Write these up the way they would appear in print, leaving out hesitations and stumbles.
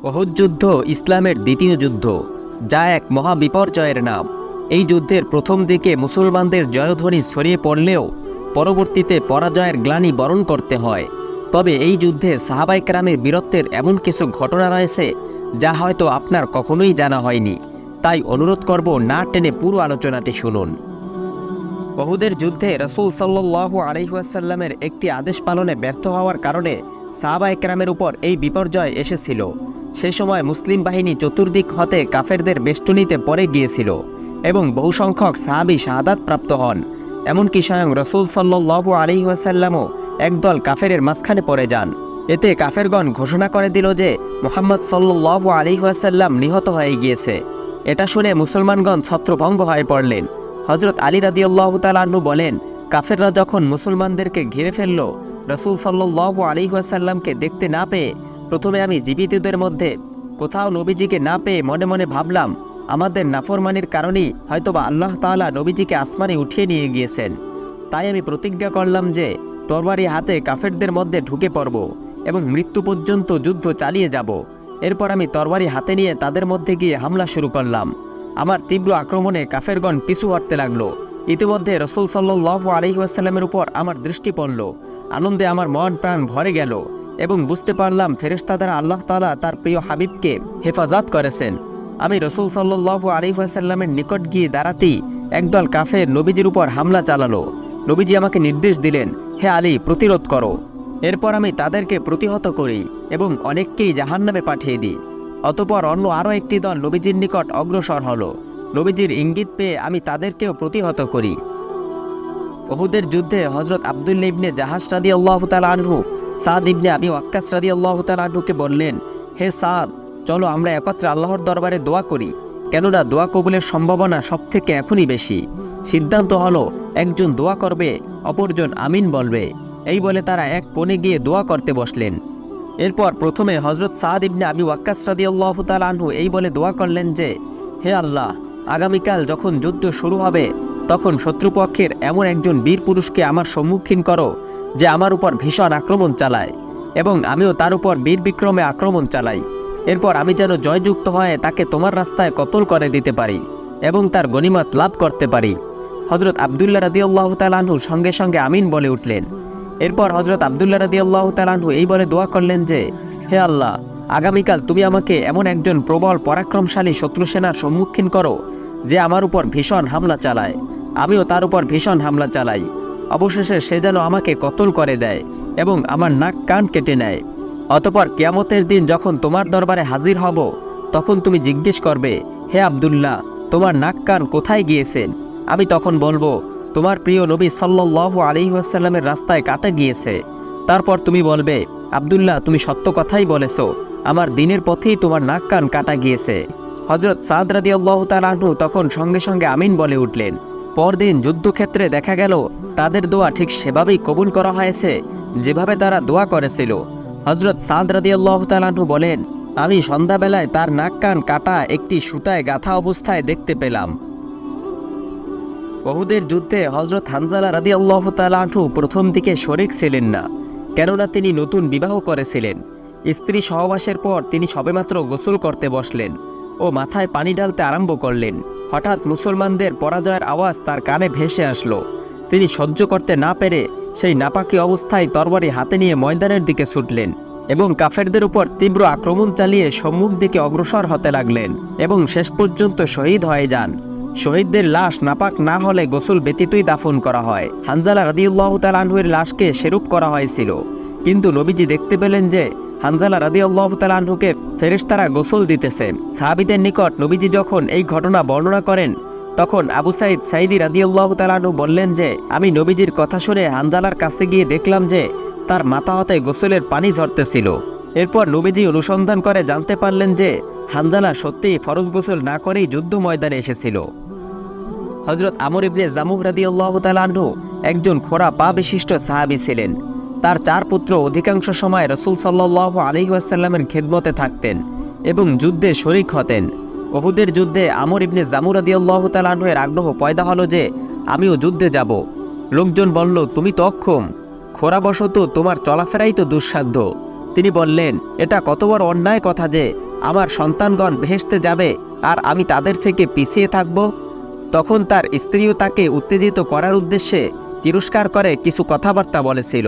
উহুদ যুদ্ধ ইসলামের দ্বিতীয় যুদ্ধ, যা এক মহাবিপর্যয়ের নাম। এই যুদ্ধের প্রথম দিকে মুসলমানদের জয়ধ্বনি ছড়িয়ে পড়লেও পরবর্তীতে পরাজয়ের গ্লানি বরণ করতে হয়। তবে এই যুদ্ধে সাহাবায়ে কেরামের বীরত্বের এমন কিছু ঘটনা রয়েছে যা হয়তো আপনার কখনোই জানা হয়নি। তাই অনুরোধ করব, না টেনে পুরো আলোচনাটি শুনুন। উহুদের যুদ্ধে রাসূল সাল্লাল্লাহু আলাইহি ওয়াসাল্লামের একটি আদেশ পালনে ব্যর্থ হওয়ার কারণে সাহাবায়ে কেরামের উপর এই বিপর্যয় এসেছিল। সে সময় মুসলিম বাহিনী চতুর্দিক হতে কাফেরদের বেষ্টনীতে পড়ে গিয়েছিল এবং বহু সংখ্যক সাহাবী শাহাদাত প্রাপ্ত হন। এমনকি স্বয়ং রাসূল সাল্লাল্লাহু আলাইহি ওয়াসাল্লামও একদল কাফেরের মাঝখানে পড়ে যান। এতে কাফেরগণ ঘোষণা করে দিল যে মুহাম্মদ সাল্লাল্লাহু আলাইহি ওয়াসাল্লাম নিহত হয়ে গিয়েছে। এটা শুনে মুসলমানগণ ছত্রভঙ্গ হয়ে পড়লেন। হযরত আলী রাদিয়াল্লাহু তাআলা আনহু বলেন, কাফেররা যখন মুসলমানদেরকে ঘিরে ফেলল, রাসূল সাল্লাল্লাহু আলাইহি ওয়াসাল্লামকে দেখতে না পেয়ে প্রথমে আমি জীবিতদের মধ্যে কোথাও নবীজিকে না পেয়ে মনে মনে ভাবলাম, আমাদের নাফরমানির কারণেই হয়তোবা আল্লাহ তাআলা নবীজিকে আসমানে উঠিয়ে নিয়ে গিয়েছেন। তাই আমি প্রতিজ্ঞা করলাম যে তরবারি হাতে কাফেরদের মধ্যে ঢুকে পড়ব এবং মৃত্যু পর্যন্ত যুদ্ধ চালিয়ে যাব। এরপর আমি তরবারি হাতে নিয়ে তাদের মধ্যে গিয়ে হামলা শুরু করলাম। আমার তীব্র আক্রমণে কাফেরগণ পিছু হটতে লাগলো। ইতিমধ্যে রাসূল সাল্লাল্লাহু আলাইহি ওয়াসাল্লামের উপর আমার দৃষ্টি পড়ল। আনন্দে আমার মন প্রাণ ভরে গেল এবং বুঝতে পারলাম ফেরেশতা দ্বারা আল্লাহ তাআলা তার প্রিয় হাবিবকে হেফাজত করেছেন। আমি রাসূল সাল্লাল্লাহু আলাইহি ওয়াসাল্লামের নিকট গিয়ে দাঁড়াতেই একদল কাফের নবীজির উপর হামলা চালালো। নবীজি আমাকে নির্দেশ দিলেন, হে আলী, প্রতিরোধ করো। এরপর আমি তাদেরকে প্রতিহত করি এবং অনেককেই জাহান্নামে পাঠিয়ে দিই। অতঃপর অন্য আরও একটি দল নবীজির নিকট অগ্রসর হলো। নবীজির ইঙ্গিত পেয়ে আমি তাদেরকেও প্রতিহত করি। উহুদের যুদ্ধে হযরত আব্দুল্লাহ ইবনে জাহাশ রাদিয়াল্লাহু তাআলা আনহু সাদ ইবনে আবি ওয়াক্কাস রাদিয়াল্লাহু তাআলা আনহুকে বললেন, হে সাদ, চলো আমরা একত্রে আল্লাহর দরবারে দোয়া করি, কেননা দোয়া কবুলের সম্ভাবনা সবথেকে এখনই বেশি। সিদ্ধান্ত হলো একজন দোয়া করবে, অপরজন আমিন বলবে। এই বলে তারা এক কোণে গিয়ে দোয়া করতে বসলেন। এরপর প্রথমে হযরত সাদ ইবনে আবি ওয়াক্কাস রাদিয়াল্লাহু তাআলা আনহু এই বলে দোয়া করলেন যে, হে আল্লাহ, আগামীকাল যখন যুদ্ধ শুরু হবে তখন শত্রুপক্ষের এমন একজন বীর পুরুষকে আমার সম্মুখীন করো যে আমার উপর ভীষণ আক্রমণ চালায় এবং আমিও তার উপর বীর বিক্রমে আক্রমণ চালাই। এরপর আমি যেন জয়যুক্ত হয়ে তাকে তোমার রাস্তায় কতল করে দিতে পারি এবং তার গনিমত লাভ করতে পারি। হযরত আব্দুল্লাহ রাদিয়াল্লাহু তাআলা আনহু সঙ্গে সঙ্গে আমিন বলে উঠলেন। এরপর হযরত আব্দুল্লাহ রাদিয়াল্লাহু তাআলা আনহু এই বলে দোয়া করলেন যে, হে আল্লাহ, আগামীকাল তুমি আমাকে এমন একজন প্রবল পরাক্রমশালী শত্রু সেনার সম্মুখীন করো যে আমার উপর ভীষণ হামলা চালায়, আমিও তার উপর ভীষণ হামলা চালাই। অবশেষে সে যেন আমাকে কতল করে দেয় এবং আমার নাক কান কেটে নেয়। অতঃপর কিয়ামতের দিন যখন তোমার দরবারে হাজির হব, তখন তুমি জিজ্ঞেস করবে, হে আব্দুল্লাহ, তোমার নাক কান কোথায় গিয়েছেন? আমি তখন বলবো, তোমার প্রিয় নবী সাল্লাল্লাহু আলাইহি ওয়াসাল্লামের রাস্তায় কাটা গিয়েছে। তারপর তুমি বলবে, আব্দুল্লাহ, তুমি সত্য কথাই বলেছো, আমার দিনের পথেই তোমার নাক কান কাটা গিয়েছে। হযরত সাদ রাদিয়াল্লাহু তাআলা আনহু তখন সঙ্গে সঙ্গে আমিন বলে উঠলেন। পরদিন যুদ্ধক্ষেত্রে দেখা গেল তাদের দোয়া ঠিক সেভাবেই কবুল করা হয়েছে যেভাবে তারা দোয়া করেছিল। হযরত সাদ রাদিয়াল্লাহু তাআলা আনহু বলেন, আমি সন্ধ্যাবেলায় তার নাক কান কাটা একটি সুতায় গাঁথা অবস্থায় দেখতে পেলাম। উহুদের যুদ্ধে হযরত হানজালা রাদিয়াল্লাহু তাআলা আনহু প্রথম দিকে শরীক ছিলেন না, কেননা তিনি নতুন বিবাহ করেছিলেন। স্ত্রী সহবাসের পর তিনি সবেমাত্র গোসল করতে বসলেন ও মাথায় পানি ঢালতে আরম্ভ করলেন। হঠাৎ মুসলমানদের পরাজয়ের আওয়াজ তার কানে ভেসে আসলো। তিনি সহ্য করতে না পেরে সেই নাপাকি অবস্থায় তরবারি হাতে নিয়ে ময়দানের দিকে ছুটলেন এবং কাফেরদের উপর তীব্র আক্রমণ চালিয়ে সম্মুখ দিকে অগ্রসর হতে লাগলেন এবং শেষ পর্যন্ত শহীদ হয়ে যান। শহীদদের লাশ নাপাক না হলে গোসল ব্যতীতই দাফন করা হয়। হানজালা রাদিয়াল্লাহু তাআলা আনহুর লাশকে সেরূপ করা হয়েছিল, কিন্তু নবীজি দেখতে পেলেন যে হানজালা রাদিয়াল্লাহু তাআলা আনহুকে ফেরেশতারা গোসল দিতেছে। সাহাবীদের নিকট নবীজি যখন এই ঘটনা বর্ণনা করেন, তখন আবু সাঈদ সাঈদী রাদিয়াল্লাহু তাআলা আনহু বললেন যে, আমি নবীজির কথা শুনে হানজালার কাছে গিয়ে দেখলাম যে তার মাথা হতে গোসলের পানি ঝরতেছিল। এরপর নবীজি অনুসন্ধান করে জানতে পারলেন যে হানজালা সত্যিই ফরজ গোসল না করেই যুদ্ধ ময়দানে এসেছিল। হযরত আমর ইবনে জামুহ রাদিয়াল্লাহু তাআলা আনহু একজন খোঁড়া পা বিশিষ্ট সাহাবী ছিলেন। তার 4 পুত্র অধিকাংশ সময় রাসূল সাল্লাল্লাহু আলাইহি ওয়াসাল্লামের খেদমতে থাকতেন এবং যুদ্ধে শরীক হতেন। উহুদের যুদ্ধে আমর ইবনে জামুহ রাদিয়াল্লাহু তাআলা আনহু এর আগ্রহ পয়দা হলো যে আমিও যুদ্ধে যাব। লোকজন বলল, তুমি তো অক্ষম, খোঁড়াবশত তোমার চলাফেরাই তো দুঃসাধ্য। তিনি বললেন, এটা কত বড় অন্যায় কথা যে আমার সন্তানগণ বেহেশতে যাবে আর আমি তাদের থেকে পিছিয়ে থাকব? তখন তার স্ত্রীও তাকে উত্তেজিত করার উদ্দেশ্যে তিরস্কার করে কিছু কথাবার্তা বলেছিল।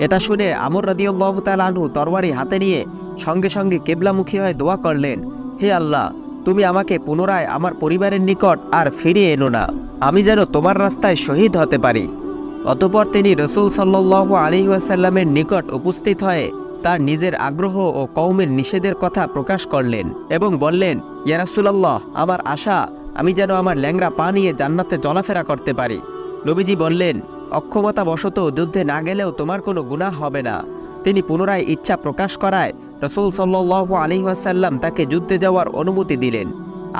এটা শুনে আমর রাদিয়াল্লাহু তাআলা আনহু তরবারি হাতে নিয়ে সঙ্গে সঙ্গে কিবলামুখী হয়ে দোয়া করলেন, হে আল্লাহ, তুমি আমাকে পুনরায় আমার পরিবারের নিকট আর ফিরিয়ে এনো না, আমি যেন তোমার রাস্তায় শহীদ হতে পারি। অতঃপর তিনি রাসূল সাল্লাল্লাহু আলাইহি ওয়াসাল্লামের নিকট উপস্থিত হয়ে তার নিজের আগ্রহ ও কওমের নিষেধের কথা প্রকাশ করলেন এবং বললেন, ইয়া রাসূলুল্লাহ, আমার আশা আমি যেন আমার ল্যাংড়া পা নিয়ে জান্নাতে চলাফেরা করতে পারি। নবীজি বললেন, অক্ষমতাবশত যুদ্ধে না গেলেও তোমার কোনো গুনাহ হবে না। তিনি পুনরায় ইচ্ছা প্রকাশ করায় রাসূল সাল্লাল্লাহু আলাইহি ওয়াসাল্লাম তাকে যুদ্ধে যাওয়ার অনুমতি দিলেন।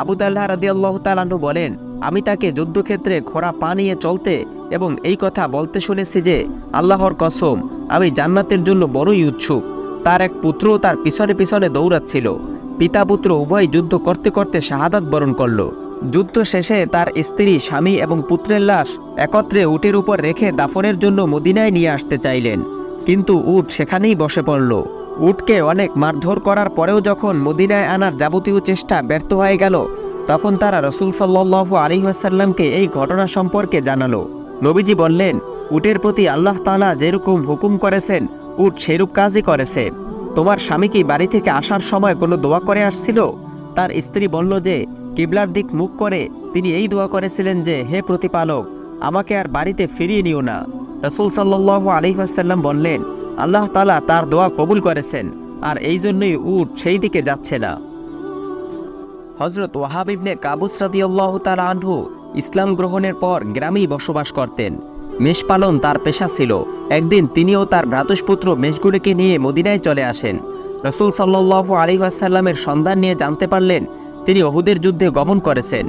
আবু তালহা রাদিয়াল্লাহু তাআলা আনহু বলেন, আমি তাকে যুদ্ধক্ষেত্রে খোঁড়া পা নিয়ে চলতে এবং এই কথা বলতে শুনেছি যে, আল্লাহর কসম, আমি জান্নাতের জন্য বড়ই উৎসুক। তার এক পুত্র তার পিছনে পিছনে দৌড়াচ্ছিল। পিতা পুত্র উভয় যুদ্ধ করতে করতে শাহাদাত বরণ করল। যুদ্ধ শেষে তার স্ত্রী, স্বামী এবং পুত্রের লাশ একত্রে উটের উপর রেখে দাফনের জন্য মদিনায় নিয়ে আসতে চাইলেন, কিন্তু উট সেখানেই বসে পড়ল। উটকে অনেক মারধর করার পরেও যখন মদিনায় আনার যাবতীয় চেষ্টা ব্যর্থ হয়ে গেল, তখন তারা রাসূল সাল্লাল্লাহু আলাইহি ওয়াসাল্লামকে এই ঘটনা সম্পর্কে জানালো। নবীজি বললেন, উটের প্রতি আল্লাহ তাআলা যেরকম হুকুম করেছেন, উট সেরূপ কাজই করেছে। তোমার স্বামী কি বাড়ি থেকে আসার সময় কোনো দোয়া করে আসছিল? তার স্ত্রী বলল যে, কিবলার দিক মুখ করে তিনি এই দোয়া করেছিলেন যে, হে প্রতিপালক, আমাকে আর বাড়িতে ফিরিয়ে নিও না। রাসূল সাল্লাল্লাহু আলাইহি ওয়াসাল্লাম বললেন, আল্লাহ তাআলা তার দোয়া কবুল করেছেন, আর এই জন্যই উট সেই দিকে যাচ্ছে না। হযরত ওয়াহাব ইবনে কাবুস রাদিয়াল্লাহু তাআলা আনহু ইসলাম গ্রহণের পর গ্রামেই বসবাস করতেন। মেষ পালন তার পেশা ছিল। একদিন তিনিও তার ভ্রাতুষ্পুত্র মেষগুলিকে নিয়ে মদিনায় চলে আসেন। রাসূল সাল্লাল্লাহু আলাইহি ওয়াসাল্লামের সন্ধান নিয়ে জানতে পারলেন তিনি উহুদের যুদ্ধে গমন করেছেন।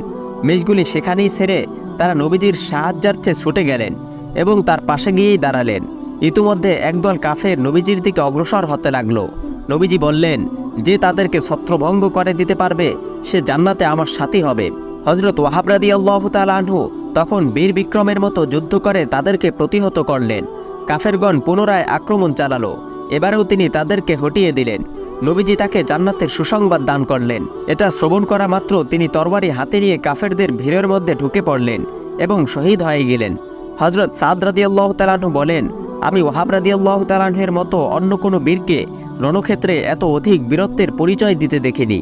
মেষগুলি সেখানেই ছেড়ে তারা নবীজির সাহায্যার্থে ছুটে গেলেন এবং তার পাশে গিয়েই দাঁড়ালেন। ইতিমধ্যে একদল কাফের নবীজির দিকে অগ্রসর হতে লাগলো। নবীজি বললেন, যে তাদেরকে ছত্রভঙ্গ করে দিতে পারবে সে জান্নাতে আমার সাথী হবে। হযরত ওয়াহাব রাদিয়াল্লাহু তাআলা আনহু তখন বীর বিক্রমের মতো যুদ্ধ করে তাদেরকে প্রতিহত করলেন। কাফেরগণ পুনরায় আক্রমণ চালালো। এবারেও তিনি তাদেরকে হটিয়ে দিলেন। নবীজি তাকে জান্নাতের সুসংবাদ দান করলেন। এটা শ্রবণ করা মাত্র তিনি তরবারি হাতে নিয়ে কাফেরদের ভিড়ের মধ্যে ঢুকে পড়লেন এবং শহীদ হয়ে গেলেন। হযরত সাদ রাদিয়াল্লাহু তাআলা আনহু বলেন, আমি ওয়াহাব রাদিয়াল্লাহু তাআলা আনহুর মতো অন্য কোনো বীরকে রণক্ষেত্রে এত অধিক বীরত্বের পরিচয় দিতে দেখিনি।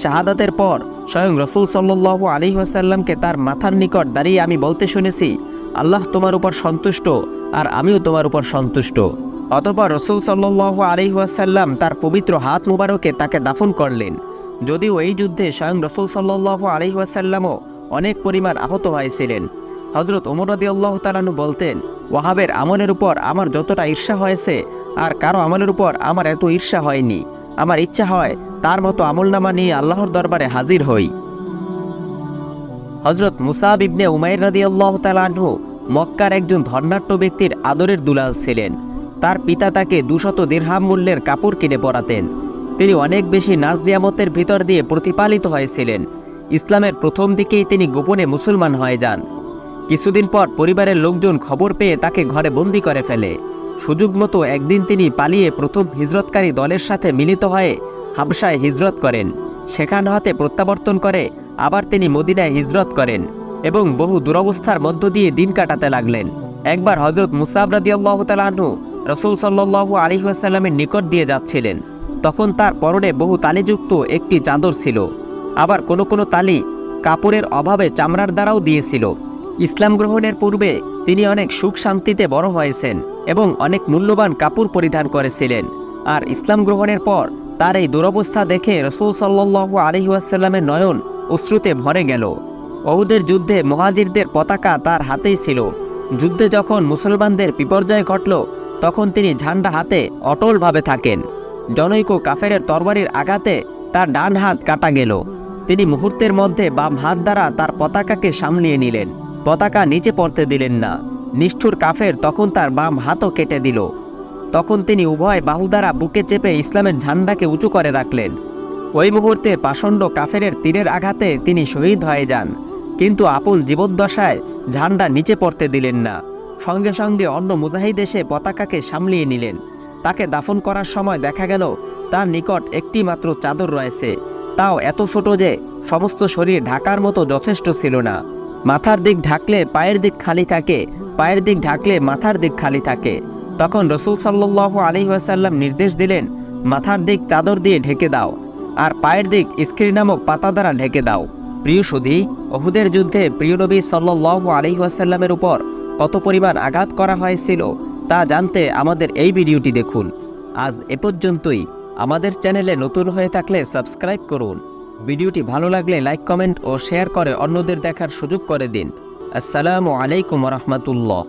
শাহাদাতের পর স্বয়ং রাসূল সাল্লাল্লাহু আলাইহি ওয়াসাল্লামকে তার মাথার নিকট দাঁড়িয়ে আমি বলতে শুনেছি, আল্লাহ তোমার উপর সন্তুষ্ট আর আমিও তোমার উপর সন্তুষ্ট। অতঃপর রাসূল সাল্লাল্লাহু আলাইহি ওয়াসাল্লাম তার পবিত্র হাত মুবারকে তাকে দাফন করলেন। যদিও এই যুদ্ধে স্বয়ং রাসূল সাল্লাল্লাহু আলাইহি ওয়াসাল্লামও অনেক পরিমাণ আহত হয়েছিলেন। হযরত ওমর রাদিয়াল্লাহু তাআলা আনহু বলতেন, ওয়াহাবের আমলের উপর আমার যতটা ঈর্ষা হয়েছে আর কারো আমলের উপর আমার এত ঈর্ষা হয়নি। আমার ইচ্ছা হয় তার মতো আমলনামা নিয়ে আল্লাহর দরবারে হাজির হই। হযরত মুসাব ইবনে উমাইর রাদিয়াল্লাহু তাআলা আনহু মক্কার একজন ধর্নাঢ্য ব্যক্তির আদরের দুলাল ছিলেন। তার পিতা তাকে 200 দিরহাম মূল্যের কাপড় কিনে পরাতেন। তিনি অনেক বেশি নাজ নিয়ামতের ভিতর দিয়ে প্রতিপালিত হয়েছিলেন। ইসলামের প্রথম দিকেই তিনি গোপনে মুসলমান হয়ে যান। কিছুদিন পর পরিবারের লোকজন খবর পেয়ে তাকে ঘরে বন্দী করে ফেলে। সুযোগ মতো একদিন তিনি পালিয়ে প্রথম হিজরতকারী দলের সাথে মিলিত হয়ে হাবশায় হিজরত করেন। সেখান হতে প্রত্যাবর্তন করে আবার তিনি মদিনায় হিজরত করেন এবং বহু দুরবস্থার মধ্য দিয়ে দিন কাটাতে লাগলেন। একবার হযরত মুসাব রাদিয়াল্লাহু তাআলা আনহু রাসূল সাল্লাল্লাহু আলাইহি ওয়াসাল্লামের নিকট দিয়ে যাচ্ছিলেন। তখন তার পরনে বহু তালিযুক্ত একটি চাদর ছিল, আবার কোনো কোনো তালি কাপড়ের অভাবে চামড়ার দ্বারাও দিয়েছিল। ইসলাম গ্রহণের পূর্বে তিনি অনেক সুখ শান্তিতে বড় হয়েছেন এবং অনেক মূল্যবান কাপড় পরিধান করেছিলেন। আর ইসলাম গ্রহণের পর তার এই দুরবস্থা দেখে রাসূল সাল্লাল্লাহু আলাইহি ওয়াসাল্লামের নয়ন অশ্রুতে ভরে গেল। উহুদের যুদ্ধে মুহাজিরদের পতাকা তার হাতেই ছিল। যুদ্ধে যখন মুসলমানদের বিপর্যয় ঘটল, তখন তিনি ঝান্ডা হাতে অটলভাবে থাকেন। জনৈক কাফেরের তরবারির আঘাতে তার ডান হাত কাটা গেল। তিনি মুহূর্তের মধ্যে বাম হাত দ্বারা তার পতাকাকে সামলিয়ে নিলেন। পতাকা নিচে পড়তে দিলেন না। নিষ্ঠুর কাফের তখন তার বাম হাতও কেটে দিল। তখন তিনি উভয় বাহু দ্বারা বুকে চেপে ইসলামের ঝান্ডাকে উঁচু করে রাখলেন। ওই মুহূর্তে পাষণ্ড কাফেরের তীরের আঘাতে তিনি শহীদ হয়ে যান, কিন্তু আপন জীবদ্দশায় ঝান্ডা নিচে পড়তে দিলেন না। সঙ্গে সঙ্গে অন্য মুজাহিদ এসে পতাকাকে সামলিয়ে নিলেন। তাকে দাফন করার সময় দেখা গেল তার নিকট একটি মাত্র চাদর রয়েছে, তাও এত ছোট যে সমস্ত শরীর ঢাকার মতো যথেষ্ট ছিল না। মাথার দিক ঢাকলে পায়ের দিক খালি থাকে, পায়ের দিক ঢাকলে মাথার দিক খালি থাকে। তখন রাসূল সাল্লাল্লাহু আলাইহি ওয়াসাল্লাম নির্দেশ দিলেন, মাথার দিক চাদর দিয়ে ঢেকে দাও আর পায়ের দিক ইস্কির নামক পাতা দ্বারা ঢেকে দাও। প্রিয় সুধী, উহুদের যুদ্ধে প্রিয় নবী সাল্লাল্লাহু আলাইহি ওয়াসাল্লামের উপর কত পরিমাণ আঘাত করা হয়েছিল তা জানতে আমাদের এই ভিডিওটি দেখুন। আজ এ পর্যন্তই। আমাদের চ্যানেলে নতুন হয়ে থাকলে সাবস্ক্রাইব করুন। ভিডিওটি ভালো লাগলে লাইক, কমেন্ট ও শেয়ার করে অন্যদের দেখার সুযোগ করে দিন। আসসালামু আলাইকুম ওয়া রাহমাতুল্লাহ।